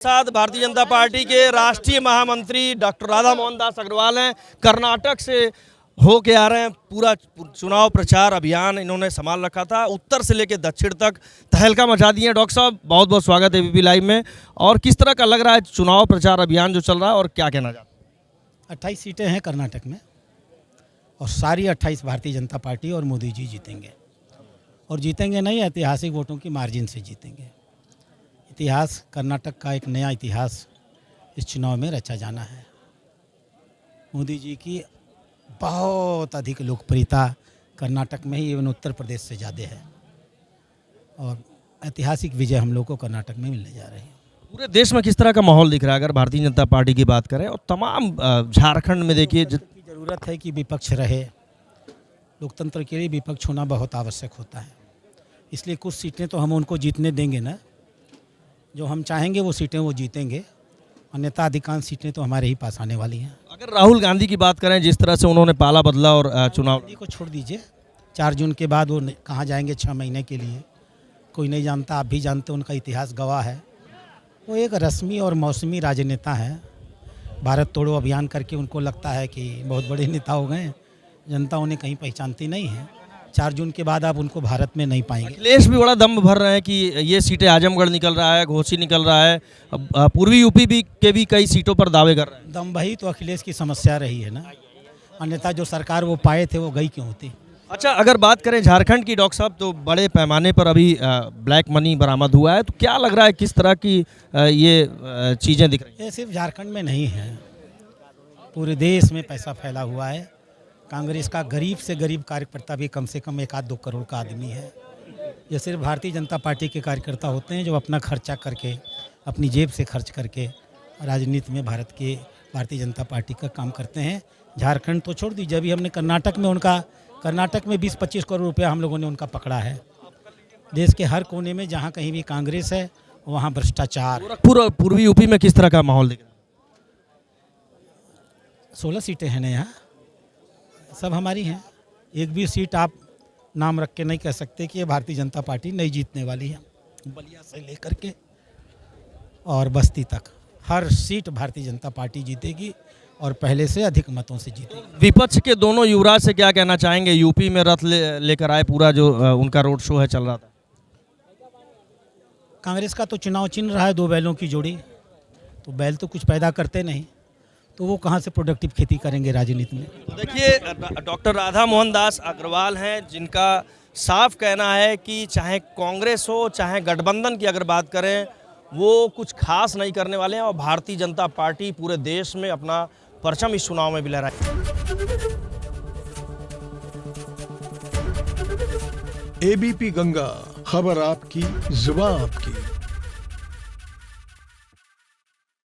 साथ भारतीय जनता पार्टी के राष्ट्रीय महामंत्री डॉक्टर राधा मोहन दास अग्रवाल हैं। कर्नाटक से होके आ रहे हैं। पूरा चुनाव प्रचार अभियान इन्होंने संभाल रखा था। उत्तर से लेकर दक्षिण तक तहलका मचा दिए। डॉक्टर साहब बहुत बहुत स्वागत है एबीपी लाइव में। और किस तरह का लग रहा है चुनाव प्रचार अभियान जो चल रहा है और क्या कहना चाहते हैं? 28 सीटें हैं कर्नाटक में और सारी 28 भारतीय जनता पार्टी और मोदी जी जीतेंगे। और जीतेंगे नहीं, ऐतिहासिक वोटों की मार्जिन से जीतेंगे। इतिहास, कर्नाटक का एक नया इतिहास इस चुनाव में रचा जाना है। मोदी जी की बहुत अधिक लोकप्रियता कर्नाटक में ही एवं उत्तर प्रदेश से ज़्यादा है और ऐतिहासिक विजय हम लोग को कर्नाटक में मिलने जा रही है। पूरे देश में किस तरह का माहौल दिख रहा है अगर भारतीय जनता पार्टी की बात करें? और तमाम झारखंड में देखिए की ज़रूरत है कि विपक्ष रहे। लोकतंत्र के लिए विपक्ष होना बहुत आवश्यक होता है। इसलिए कुछ सीटें तो हम उनको जीतने देंगे ना, जो हम चाहेंगे वो सीटें वो जीतेंगे। अन्यथा अधिकांश सीटें तो हमारे ही पास आने वाली हैं। अगर राहुल गांधी की बात करें, जिस तरह से उन्होंने पाला बदला और चुनाव गांधी को छोड़ दीजिए, 4 जून के बाद वो कहाँ जाएंगे 6 महीने के लिए, कोई नहीं जानता। आप भी जानते, उनका इतिहास गवाह है। वो एक रस्मी और मौसमी राजनेता हैं। भारत तोड़ो अभियान करके उनको लगता है कि बहुत बड़े नेता हो गए। जनता उन्हें कहीं पहचानती नहीं है। 4 जून के बाद आप उनको भारत में नहीं पाएंगे। अखिलेश भी बड़ा दम भर रहे हैं कि ये सीटें आजमगढ़ निकल रहा है, घोसी निकल रहा है, पूर्वी यूपी भी कई सीटों पर दावे कर रहे हैं। दम भही तो अखिलेश की समस्या रही है ना, अन्यथा जो सरकार वो पाए थे वो गई क्यों होती। अच्छा, अगर बात करें झारखंड की डॉक्टर साहब, तो बड़े पैमाने पर अभी ब्लैक मनी बरामद हुआ है। तो क्या लग रहा है किस तरह की ये चीज़ें दिख रही हैं? ये सिर्फ झारखंड में नहीं है, पूरे देश में पैसा फैला हुआ है। कांग्रेस का गरीब से गरीब कार्यकर्ता भी कम से कम 1-2 करोड़ का आदमी है। ये सिर्फ भारतीय जनता पार्टी के कार्यकर्ता होते हैं जो अपना खर्चा करके, अपनी जेब से खर्च करके राजनीति में भारतीय जनता पार्टी का काम करते हैं। झारखंड तो छोड़ दीजिए, अभी हमने कर्नाटक में 20-25 करोड़ रुपया हम लोगों ने उनका पकड़ा है। देश के हर कोने में जहाँ कहीं भी कांग्रेस है वहाँ भ्रष्टाचार। पूर्वी यूपी में किस तरह का माहौल दिख रहा है? 16 सीटें हैं ना, यहाँ सब हमारी हैं। एक भी सीट आप नाम रख के नहीं कह सकते कि ये भारतीय जनता पार्टी नहीं जीतने वाली है। बलिया से लेकर के और बस्ती तक हर सीट भारतीय जनता पार्टी जीतेगी और पहले से अधिक मतों से जीतेगी। विपक्ष के दोनों युवराज से क्या कहना चाहेंगे? यूपी में रथ लेकर आए, पूरा जो उनका रोड शो है चल रहा था। कांग्रेस का तो चुनाव चिन्ह रहा है 2 बैलों की जोड़ी। तो बैल तो कुछ पैदा करते नहीं, तो वो कहाँ से प्रोडक्टिव खेती करेंगे राजनीति में। तो देखिए, डॉक्टर राधा मोहन दास अग्रवाल हैं, जिनका साफ कहना है कि चाहे कांग्रेस हो चाहे गठबंधन की अगर बात करें, वो कुछ खास नहीं करने वाले हैं और भारतीय जनता पार्टी पूरे देश में अपना परचम इस चुनाव में भी लहराए। एबीपी गंगा, खबर आपकी, जुबान आपकी।